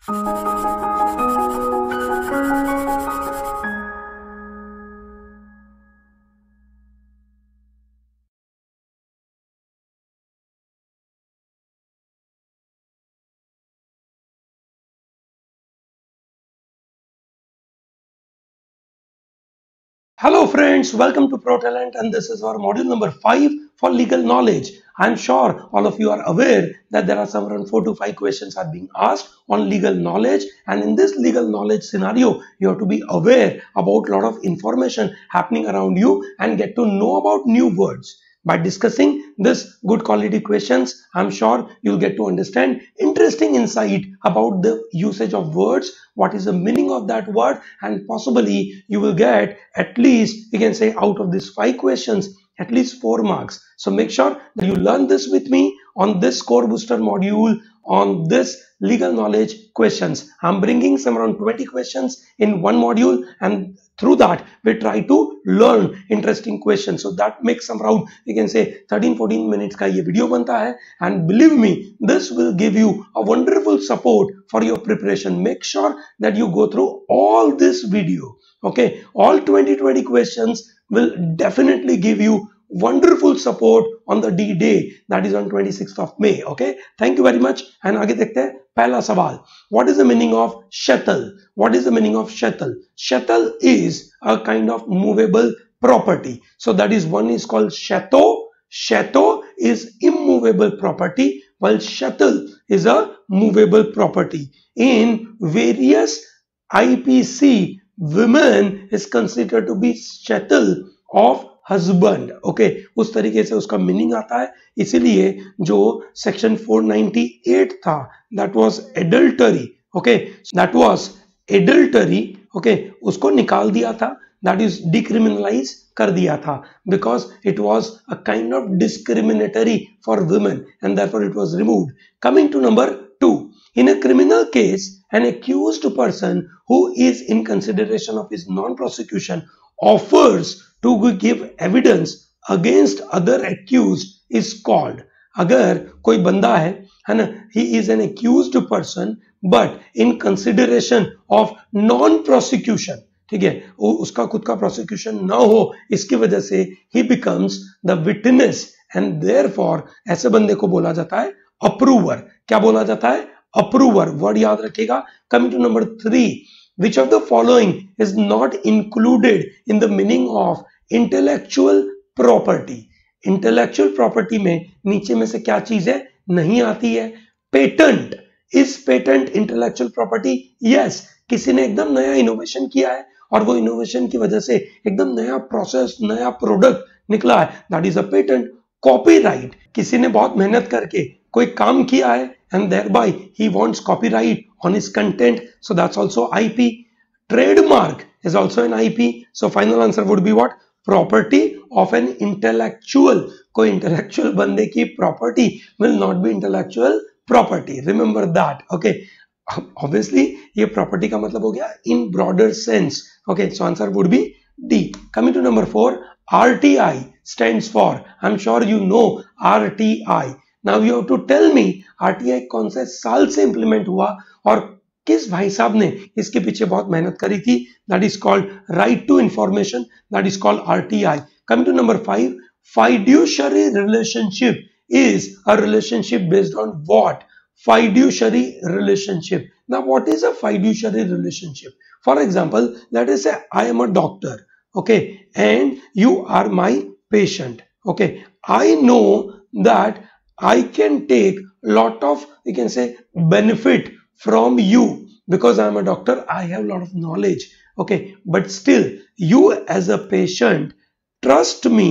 Hello friends, welcome to ProTalent, and this is our module number 5 for legal knowledge. I'm sure all of you are aware that there are some around 4 to 5 questions are being asked on legal knowledge, and in this legal knowledge scenario you have to be aware about a lot of information happening around you and get to know about new words. By discussing this good quality questions, I'm sure you'll get to understand interesting insight about the usage of words, what is the meaning of that word, and possibly you will get at least, you can say, out of these 5 questions, at least 4 marks. So make sure that you learn this with me on this Core Booster module on this legal knowledge questions. I'm bringing some around 20 questions in one module, and through that we try to learn interesting questions. So that makes some around, you can say, 13-14 minutes का ये video बनता है, and believe me, this will give you a wonderful support for your preparation. Make sure that you go through all this video. Okay, all 20 questions will definitely give you wonderful support on the D-Day, that is on 26th of May. Okay, thank you very much. And आगे देखते हैं पहला सवाल. What is the meaning of chattel? What is the meaning of chattel? Chattel is a kind of movable property. So that is, one is called chateau. Chateau is immovable property, while chattel is a movable property. In various IPC, women is considered to be chattel of husband. Okay, उस तरीके से उसका meaning आता है. इसीलिए जो section 498 था, that was adultery. Okay, that was adultery. Okay, उसको निकाल दिया था, दैट इज डिक्रिमिनलाइज कर दिया था, because it was a kind of discriminatory for women and therefore it was removed. Coming to number 2. In a criminal case, an accused person who is in consideration of his non-prosecution offers to give evidence against other accused is called. अगर कोई बंदा है ना, he is an accused person but in consideration of non-prosecution, ठीक है, उसका खुद का प्रोसिक्यूशन ना हो, इसकी वजह से he becomes the witness and therefore ऐसे बंदे को बोला जाता है अप्रूवर. क्या बोला जाता है? अप्रूवर. वर्ड याद रखिएगा. Coming to number 3. Which of the following is not included in the meaning of intellectual property? Intellectual property में नीचे में से क्या चीज है? नहीं आती है. Patent. Is patent intellectual property? Yes. किसी ने एकदम नया इनोवेशन किया है और वो इनोवेशन की वजह से एकदम नया प्रोसेस, नया प्रोडक्ट निकला है, that is a patent. Copyright. किसी ने बहुत मेहनत करके कोई काम किया है and thereby he wants copyright on his content, so that's also IP. Trademark is also an IP. So final answer would be what? Property of an intellectual. कोई intellectual बंदे की property will not be intellectual property. Remember that. Okay. Obviously ये property का मतलब हो गया in broader sense. Okay, so answer would be D. Coming to number 4. RTI stands for, I'm sure you know RTI. Now you have to tell me RTI कौन से साल से implement हुआ और किस भाई साहब ने इसके पीछे बहुत मेहनत करी थी. That is called right to information. That is called RTI. Coming to number 5. Fiduciary relationship is a relationship based on what? Fiduciary relationship. Now what is a fiduciary relationship? For example, let us say I am a doctor, okay, and you are my patient. Okay, I know that I can take lot of, you can say, benefit from you because I am a doctor. I have a lot of knowledge. Okay, but still you as a patient trust me,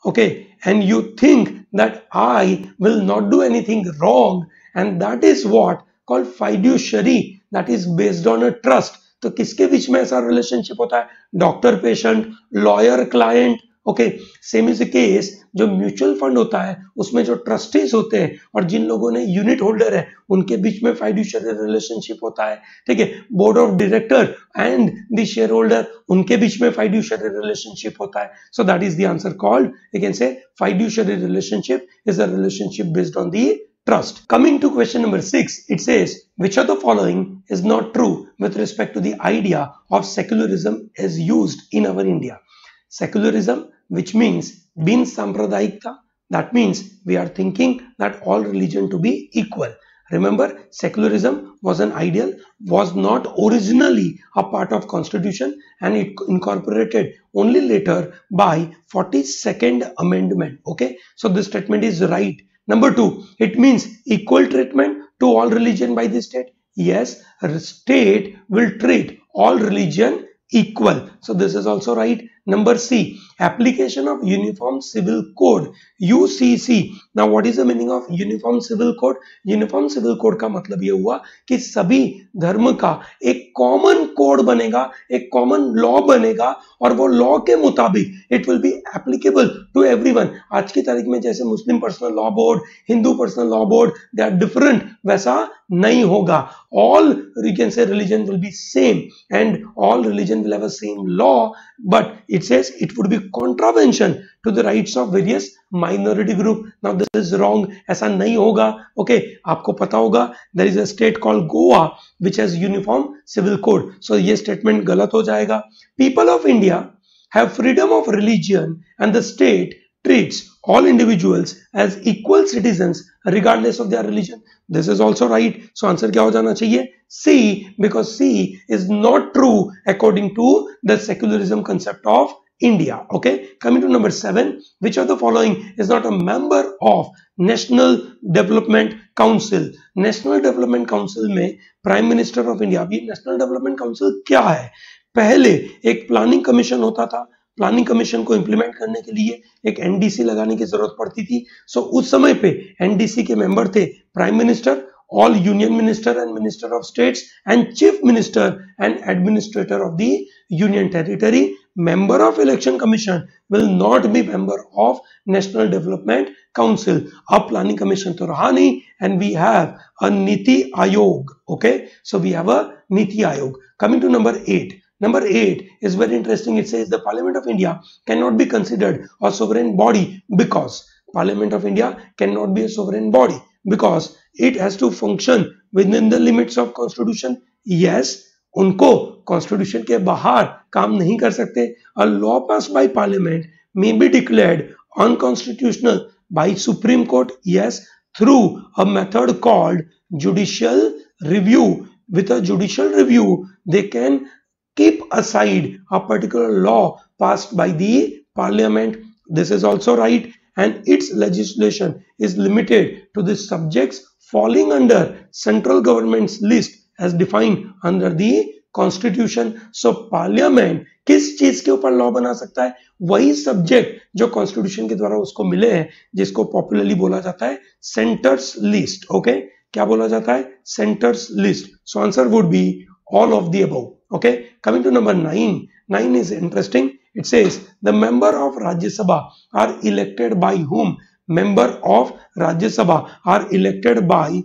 okay, and you think that I will not do anything wrong, and that is what called fiduciary. That is based on a trust. तो किसके बीच में ऐसा relationship होता है? Doctor patient, lawyer client. Okay, same is the case जो mutual fund होता है उसमें जो ट्रस्टीज होते हैं और जिन लोगों ने यूनिट होल्डर है उनके बीच में फाइड्यूशियरी रिलेशनशिप होता है. ठीक है, board of director and the shareholder, उनके बीच में फाइड्यूशियरी रिलेशनशिप होता है. So that is the answer called, you can say, fiduciary relationship is a relationship based on the trust. Coming to question number 6, it says, which of the following is not true with respect to the idea of secularism as used in our India? Secularism, which means bin sampradayikta, that means we are thinking that all religion to be equal. Remember, secularism was an ideal, was not originally a part of constitution, and it incorporated only later by 42nd amendment. Okay, so this statement is right. Number 2, it means equal treatment to all religion by the state. Yes, state will treat all religion equal. So this is also right. Number C, application of Uniform Civil Code, UCC. Now what is the meaning of Uniform Civil Code? Uniform Civil Code का मतलब ये हुआ कि सभी धर्म का एक common code बनेगा, एक कॉमन लॉ बनेगा, और वो लॉ के मुताबिक it will be applicable to everyone. आज की तारीख में जैसे Muslim personal law board, Hindu personal law board, they are different, वैसा नहीं होगा. All you can say religion will be same and all religion will have a same law, but it says it would be contravention to the rights of various minority group. Now this is wrong, ऐसा नहीं होगा. Okay, आपको पता होगा there is a state called Goa which has uniform civil code, so ये statement गलत हो जाएगा. People of India have freedom of religion and the state treats all individuals as equal citizens regardless of their religion. This is also right. So answer क्या हो जाना चाहिए? C, because C is not true according to the secularism concept of India. Okay, coming to number 7, which of the following is not a member of National Development Council? National Development Council में Prime Minister of India. अभी National Development Council क्या है? पहले एक planning commission होता था, planning commission को implement करने के लिए एक एनडीसी लगाने की जरूरत पड़ती थी. सो उस समय पे एनडीसी के मेंबर थे prime minister, all union minister and minister of states, and chief minister and administrator of the union territory. Member of election commission will not be member of National Development Council. अब planning commission तो रहा नहीं, and we have a Niti Aayog. Okay, so we have a Niti Aayog. Coming to number 8. Number 8 is very interesting. It says the Parliament of India cannot be considered a sovereign body because Parliament of India cannot be a sovereign body because it has to function within the limits of Constitution. Yes, उनको Constitution के बाहर काम नहीं कर सकते. A law passed by Parliament may be declared unconstitutional by Supreme Court. Yes, through a method called judicial review. With a judicial review, they can keep aside a particular law passed by the Parliament. This is also right, and its legislation is limited to the subjects falling under central government's list as defined under the Constitution. So Parliament किस चीज के ऊपर law बना सकता है? वही subject जो constitution के द्वारा उसको मिले हैं, जिसको पॉपुलरली बोला जाता है सेंटर्स लिस्ट. ओके, क्या बोला जाता है? Centres list. So answer would B all of the above. Okay, coming to number 9. 9 is interesting. It says the member of Rajya Sabha are elected by whom? Member of Rajya Sabha are elected by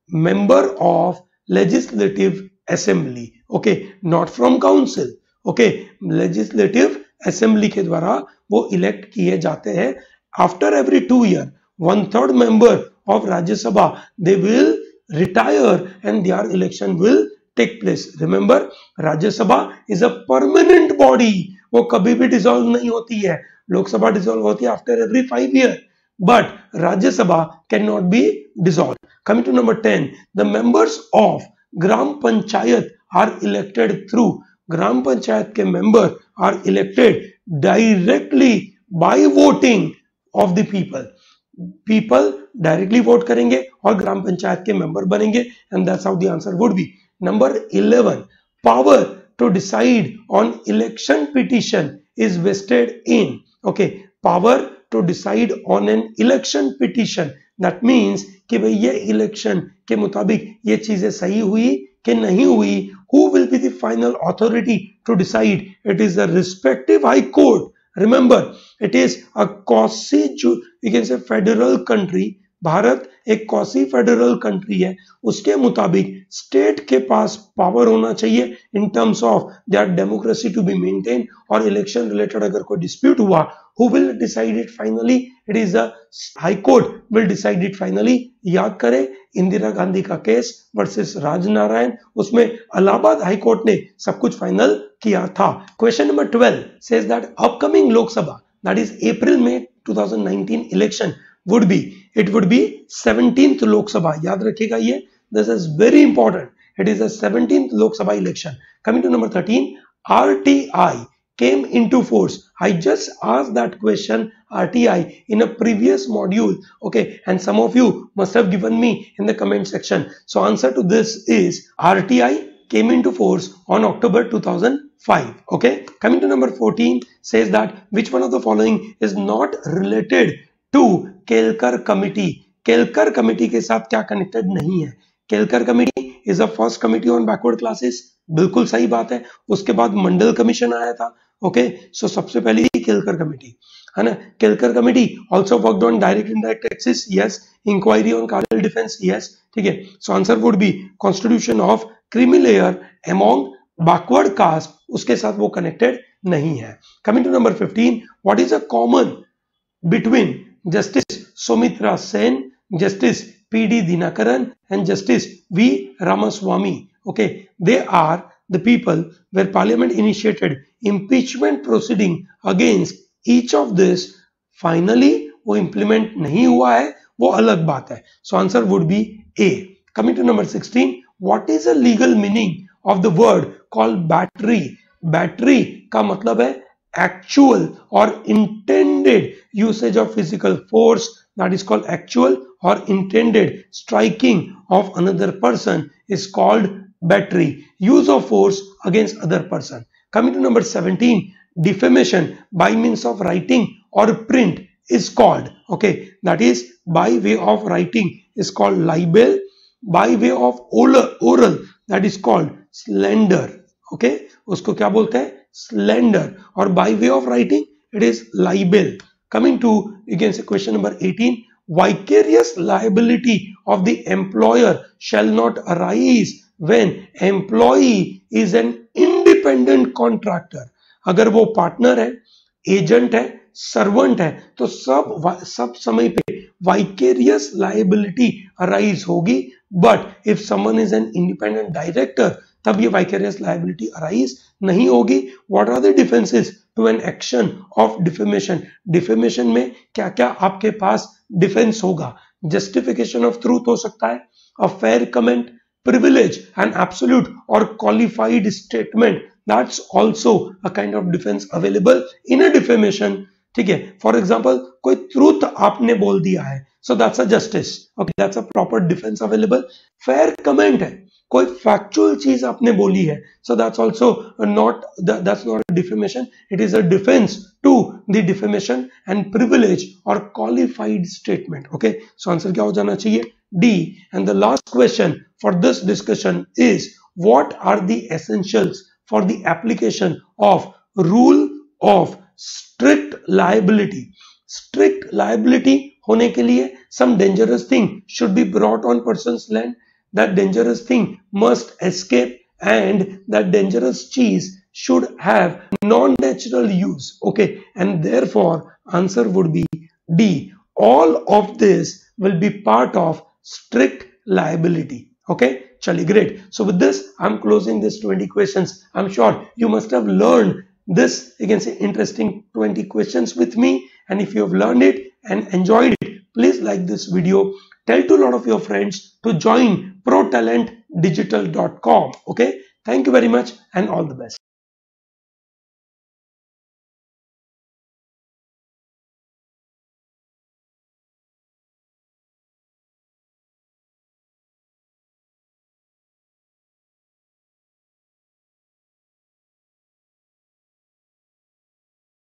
member of Legislative Assembly. Okay, not from council. Okay, Legislative Assembly के द्वारा वो elect किए जाते हैं. After every 2 years, 1/3 member of Rajya Sabha they will retire and their election will take place. Remember, Rajya Sabha is a permanent body. वो कभी भी dissolve नहीं होती है. लोकसभा dissolve होती है after every 5 years, but Rajya Sabha cannot be dissolved. Coming to number 10, the members of Gram Panchayat are elected through. Gram Panchayat के member are elected directly by voting of the people. People directly vote करेंगे और ग्राम पंचायत के member बनेंगे, and that's how the answer would be. Number 11, power to decide on election petition is vested in. Okay, power to decide on an election petition. That means कि भाई ये election के मुताबिक ये चीजें सही हुई कि नहीं हुई. Who will be the final authority to decide? It is the respective high court. Remember, it is a quasi, you can say, federal country. Bharat एक क्वासी फेडरल कंट्री है. उसके मुताबिक स्टेट के पास पावर होना चाहिए in terms of their democracy to be maintain. और election related अगर कोई डिस्प्यूट हुआ, who will decide it finally? It is the high court will decide it finally. याद करें इंदिरा गांधी का केस वर्सेस राजनारायण, उसमें इलाहाबाद हाई कोर्ट ने सब कुछ फाइनल किया था. Question number 12 says that upcoming Lok Sabha, that is अप्रैल में 2019 election would be, it would be 17th Lok Sabha. याद रखिएगा ये, this is very important. It is the 17th Lok Sabha election. Coming to number 13, RTI came into force. I just asked that question, RTI, in a previous module, okay, and some of you must have given me in the comment section. So answer to this is RTI came into force on October 2005. Okay, coming to number 14 says that which one of the following is not related to Kelkar committee. Kelkar committee के साथ क्या connected नहीं है? Kelkar committee is a first committee on backward classes, बिल्कुल सही बात है. उसके बाद मंडल कमीशन आया था. ओके, सो सबसे पहले ही केलकर कमिटी है ना. Kelkar committee also worked on direct indirect taxes, yes. Inquiry on Kargil defence, yes. ठीक है, so answer would be constitution of creamy layer among backward caste, उसके साथ वो कनेक्टेड नहीं है. Coming to number 15, what is a common between Justice Soumitra Sen, Justice P.D. Dinakaran and Justice V. Ramaswamy? Okay, they are the people where Parliament initiated impeachment proceeding against each of this. Finally, वो implement नहीं हुआ है, वो अलग बात है. So answer would be A. Coming to number 16, what is the legal meaning of the word called battery? Battery का मतलब है actual or intended usage of physical force, that is called actual, or intended striking of another person is called battery. Use of force against other person. Coming to number 17, defamation by means of writing or print is called, okay, that is by way of writing is called libel, by way of oral that is called slander. Okay, उसको क्या बोलते हैं? Slander. Or by way of writing it is libel. Coming to, you can say, question number 18, vicarious liability of the employer shall not arise when employee is an independent contractor. अगर वो partner है, agent है, servant है, तो सब समय पे vicarious liability arise होगी. But if someone is an independent director, तब ये vicarious liability arise नहीं होगी. What are the defenses to an action of defamation? Defamation में क्या क्या आपके पास डिफेंस होगा? Justification of truth हो सकता है, a fair comment, privilege, an absolute or qualified statement. That's also a kind of defense available in a defamation. ठीक है, फॉर एग्जाम्पल कोई ट्रूथ आपने बोल दिया है, so that's a justice. Okay, that's a proper defense available. Fair comment है, कोई factual चीज आपने बोली है, so that's also that's not a defamation. It is a defense to the defamation and privilege or qualified statement. Okay, so answer क्या हो जाना चाहिए? D. And the last question for this discussion is, what are the essentials for the application of rule of strict liability? Strict liability होने के लिए some dangerous thing should be brought on person's land. That dangerous thing must escape, and that dangerous cheese should have non-natural use. Okay, and therefore answer would be D. All of this will be part of strict liability. Okay, chali, great. So with this I'm closing this 20 questions. I'm sure you must have learned this, you can say, interesting 20 questions with me, and if you have learned it and enjoyed it, please like this video, tell to a lot of your friends to join protalentdigital.com. Okay, thank you very much and all the best.